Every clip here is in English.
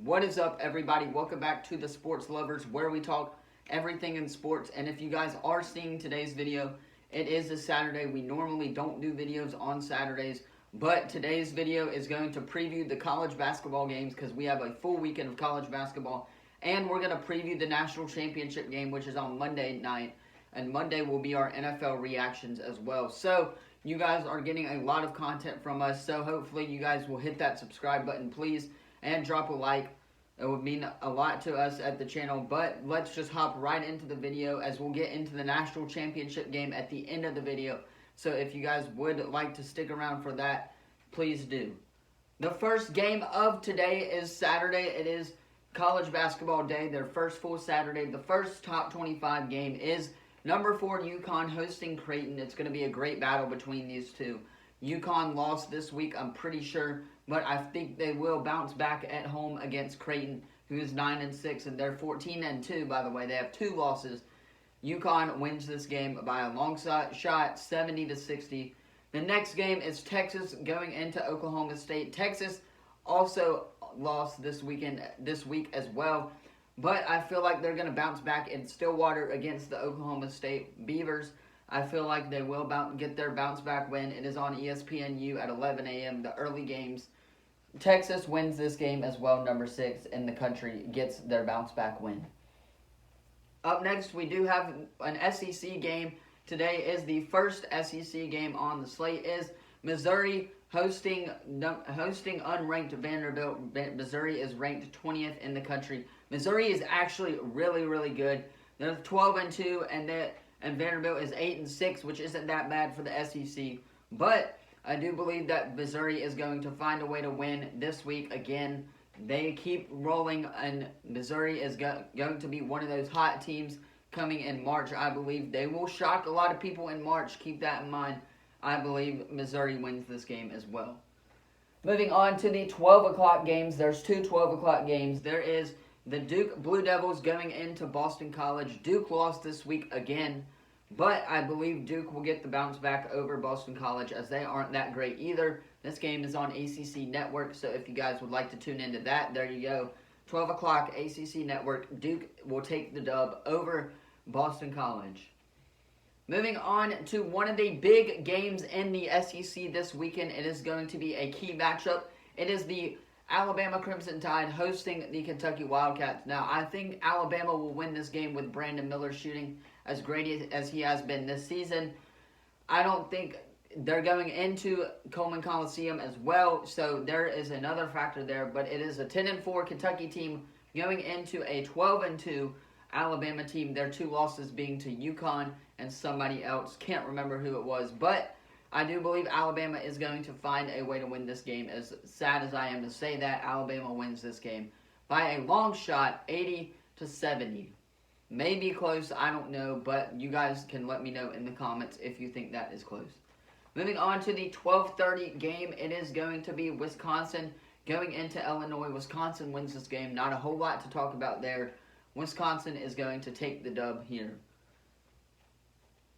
What is up, everybody? Welcome back to the Sports Lovers, where we talk everything in sports. And if you guys are seeing today's video, it is a Saturday. We normally don't do videos on Saturdays, but today's video is going to preview the college basketball games because we have a full weekend of college basketball. And we're going to preview the national championship game, which is on Monday night. And Monday will be our NFL reactions as well. So you guys are getting a lot of content from us. So hopefully you guys will hit that subscribe button, please, and drop a like. It would mean a lot to us at the channel. But let's just hop right into the video as we'll get into the national championship game at the end of the video. So if you guys would like to stick around for that, please do. The first game of today is Saturday. It is college basketball day, their first full Saturday. The first top 25 game is number 4 UConn hosting Creighton. It's going to be a great battle between these two. UConn lost this week, I'm pretty sure, but I think they will bounce back at home against Creighton, who is 9-6, and they're 14-2, by the way. They have 2 losses. UConn wins this game by a long shot, 70-60. The next game is Texas going into Oklahoma State. Texas also lost this week as well, but I feel like they're going to bounce back in Stillwater against the Oklahoma State Beavers. I feel like they will get their bounce back win. It is on ESPNU at 11 a.m., the early games. Texas wins this game as well, number 6 in the country, gets their bounce back win. Up next, we do have an SEC game. Today is the first SEC game on the slate. Is Missouri hosting unranked Vanderbilt. Missouri is ranked 20th in the country. Missouri is actually really, really good. They're 12-2, and Vanderbilt is 8-6, which isn't that bad for the SEC. But I do believe that Missouri is going to find a way to win this week again. They keep rolling, and Missouri is going to be one of those hot teams coming in March. I believe they will shock a lot of people in March. Keep that in mind. I believe Missouri wins this game as well. Moving on to the 12 o'clock games. There's 2 12 o'clock games. There is the Duke Blue Devils going into Boston College. Duke lost this week again, but I believe Duke will get the bounce back over Boston College as they aren't that great either. This game is on ACC Network, so if you guys would like to tune into that, there you go. 12 o'clock ACC Network. Duke will take the dub over Boston College. Moving on to one of the big games in the SEC this weekend. It is going to be a key matchup. It is the Alabama Crimson Tide hosting the Kentucky Wildcats. Now, I think Alabama will win this game with Brandon Miller shooting as great as he has been this season. I don't think they're going into Coleman Coliseum as well, so there is another factor there. But it is a 10-4 Kentucky team going into a 12-2 Alabama team. Their 2 losses being to UConn and somebody else. Can't remember who it was, but I do believe Alabama is going to find a way to win this game. As sad as I am to say that, Alabama wins this game by a long shot, 80-70. Maybe close, I don't know, but you guys can let me know in the comments if you think that is close. Moving on to the 12:30 game, it is going to be Wisconsin going into Illinois. Wisconsin wins this game. Not a whole lot to talk about there. Wisconsin is going to take the dub here.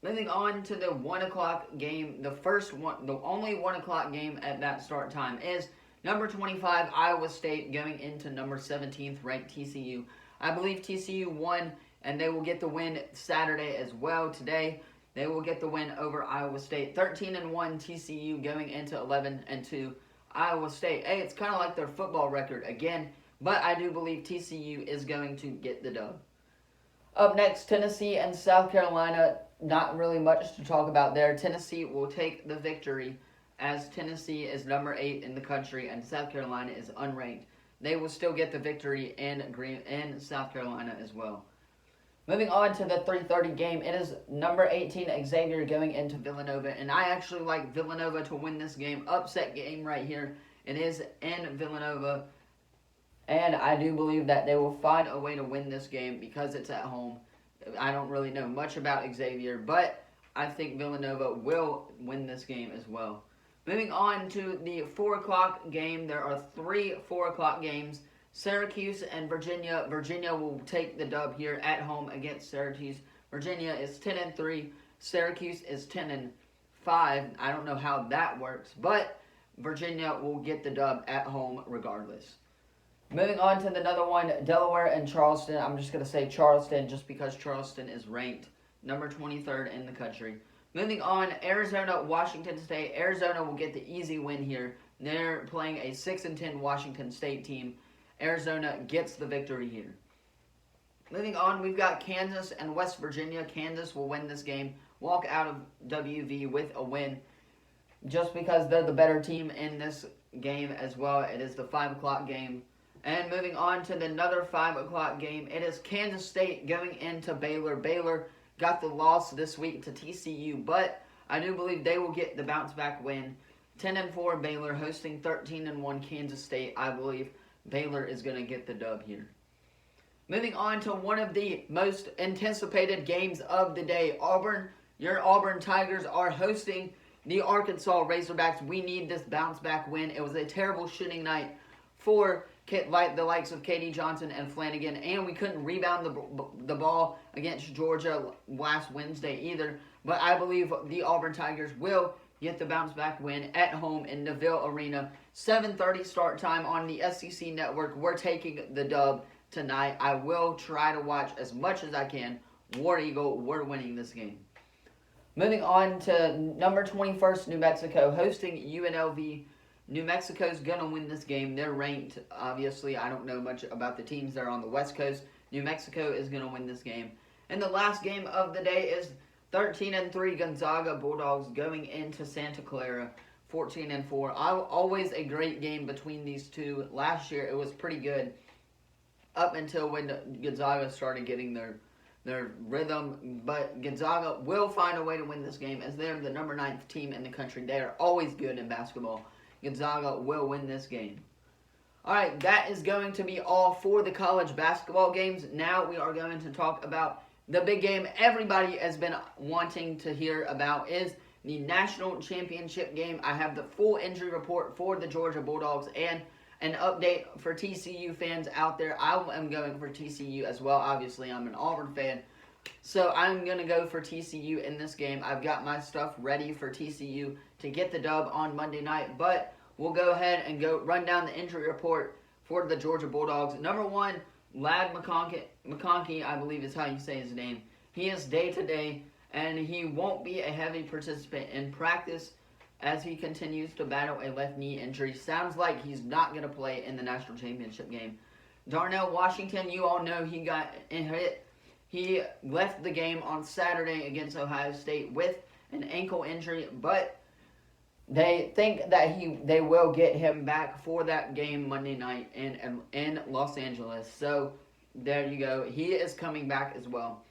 Moving on to the 1 o'clock game, the only 1 o'clock game at that start time is number 25 Iowa State going into number 17th ranked TCU. I believe TCU won, and they will get the win Saturday as well. Today, they will get the win over Iowa State. 13-1 TCU going into 11-2 Iowa State. Hey, it's kind of like their football record again, but I do believe TCU is going to get the dub. Up next, Tennessee and South Carolina. Not really much to talk about there. Tennessee will take the victory as Tennessee is number 8 in the country and South Carolina is unranked. They will still get the victory in South Carolina as well. Moving on to the 3:30 game, it is number 18 Xavier going into Villanova, and I actually like Villanova to win this game. Upset game right here. It is in Villanova, and I do believe that they will find a way to win this game because it's at home. I don't really know much about Xavier, but I think Villanova will win this game as well. Moving on to the 4 o'clock game, there are 3 4 o'clock games. Syracuse and Virginia. Virginia will take the dub here at home against Syracuse. Virginia is 10-3. Syracuse is 10-5. I don't know how that works, but Virginia will get the dub at home regardless. Moving on to another one, Delaware and Charleston. I'm just going to say Charleston just because Charleston is ranked number 23rd in the country. Moving on, Arizona, Washington State. Arizona will get the easy win here. They're playing a 6-10 Washington State team. Arizona gets the victory here. Moving on, we've got Kansas and West Virginia. Kansas will win this game, walk out of WV with a win, just because they're the better team in this game as well. It is the 5 o'clock game. And moving on to another 5 o'clock game, it is Kansas State going into Baylor. Baylor got the loss this week to TCU, but I do believe they will get the bounce back win. 10-4 Baylor hosting 13-1 Kansas State. I believe Baylor is going to get the dub here. Moving on to one of the most anticipated games of the day. Your Auburn Tigers are hosting the Arkansas Razorbacks. We need this bounce back win. It was a terrible shooting night for the likes of Katie Johnson and Flanagan, and we couldn't rebound the ball against Georgia last Wednesday either. But I believe the Auburn Tigers will get the bounce back win at home in Neville Arena. 7:30 start time on the SEC Network. We're taking the dub tonight. I will try to watch as much as I can. War Eagle, we're winning this game. Moving on to number 21st, New Mexico, hosting UNLV. New Mexico's going to win this game. They're ranked, obviously. I don't know much about the teams that are on the West Coast. New Mexico is going to win this game. And the last game of the day is 13-3 Gonzaga Bulldogs going into Santa Clara, 14-4. Always a great game between these two. Last year, it was pretty good up until when Gonzaga started getting their rhythm. But Gonzaga will find a way to win this game as they're the number 9th team in the country. They are always good in basketball. Gonzaga will win this game. Alright, that is going to be all for the college basketball games. Now we are going to talk about the big game everybody has been wanting to hear about is the national championship game. I have the full injury report for the Georgia Bulldogs and an update for TCU fans out there. I am going for TCU as well. Obviously, I'm an Auburn fan. So I'm going to go for TCU in this game. I've got my stuff ready for TCU to get the dub on Monday night. But we'll go ahead and run down the injury report for the Georgia Bulldogs. Number 1, Ladd McConkey, I believe is how you say his name. He is day-to-day, and he won't be a heavy participant in practice as he continues to battle a left knee injury. Sounds like he's not going to play in the national championship game. Darnell Washington, you all know he got hit. He left the game on Saturday against Ohio State with an ankle injury, but they think that they will get him back for that game Monday night in Los Angeles. So there you go. He is coming back as well.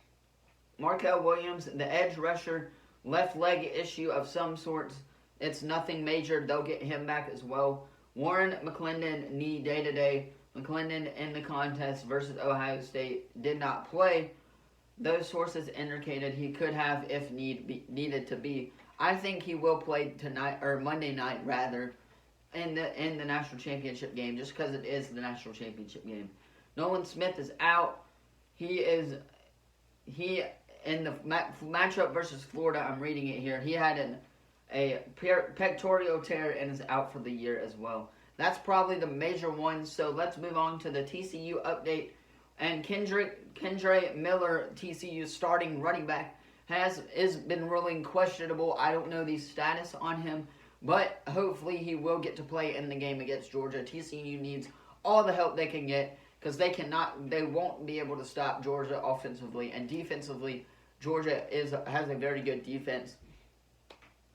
Markel Williams, the edge rusher, left leg issue of some sorts. It's nothing major. They'll get him back as well. Warren McClendon, knee day-to-day. McClendon in the contest versus Ohio State did not play. Those sources indicated he could have if needed to be. I think he will play tonight or Monday night rather in the national championship game just because it is the national championship game. Nolan Smith is out. He in the matchup versus Florida. I'm reading it here. He had a pectoral tear and is out for the year as well. That's probably the major one. So let's move on to the TCU update. And Kendre Miller, TCU's starting running back, has been ruling questionable. I don't know the status on him, but hopefully he will get to play in the game against Georgia. TCU needs all the help they can get because they won't be able to stop Georgia offensively, and defensively, Georgia has a very good defense.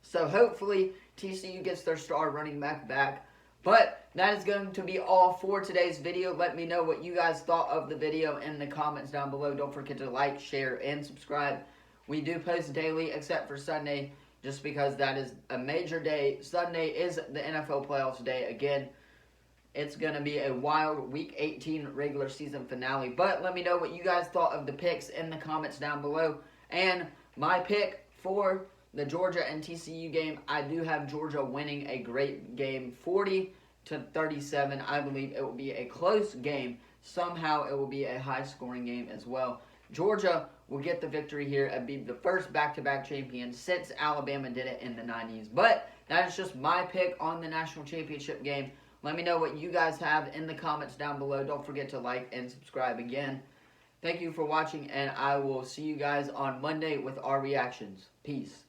So hopefully TCU gets their star running back. But that is going to be all for today's video. Let me know what you guys thought of the video in the comments down below. Don't forget to like, share, and subscribe. We do post daily except for Sunday just because that is a major day. Sunday is the NFL playoffs day. Again, it's going to be a wild Week 18 regular season finale. But let me know what you guys thought of the picks in the comments down below. And my pick for the Georgia and TCU game, I do have Georgia winning a great game, 40-37. I believe it will be a close game. Somehow it will be a high-scoring game as well. Georgia will get the victory here and be the first back-to-back champion since Alabama did it in the 90s. But that is just my pick on the national championship game. Let me know what you guys have in the comments down below. Don't forget to like and subscribe again. Thank you for watching, and I will see you guys on Monday with our reactions. Peace.